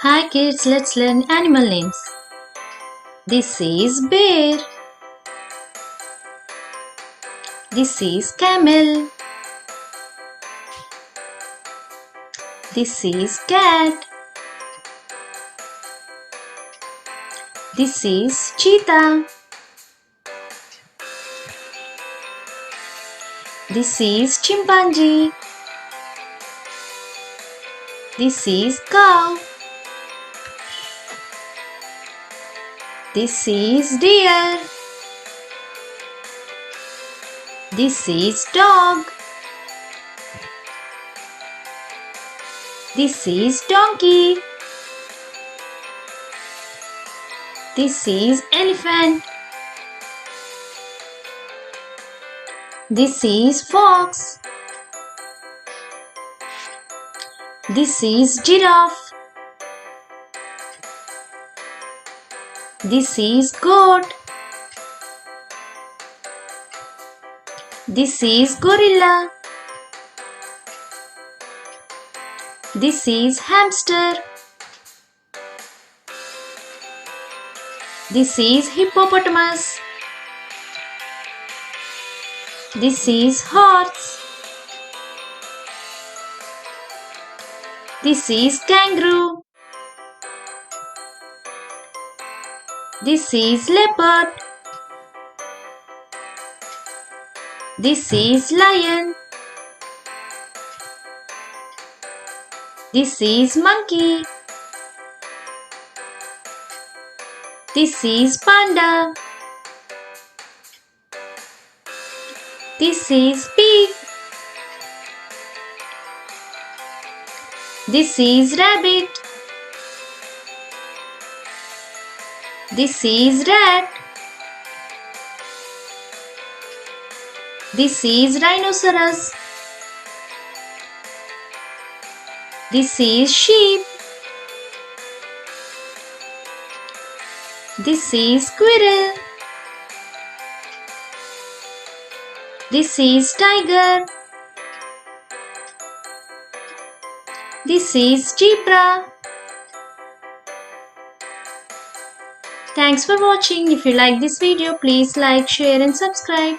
Hi kids, let's learn animal names. This is bear. This is camel. This is cat. This is cheetah. This is chimpanzee. This is cow. This is deer. This is dog. This is donkey. This is elephant. This is fox. This is giraffe. This is goat. This is gorilla. This is hamster. This is hippopotamus. This is horse. This is kangaroo. This is leopard. This is lion. This is monkey. This is panda. This is pig. This is rabbit. This is rat. This is rhinoceros. This is sheep. This is squirrel. This is tiger. This is zebra. Thanks for watching. If you like this video, please like, share and subscribe.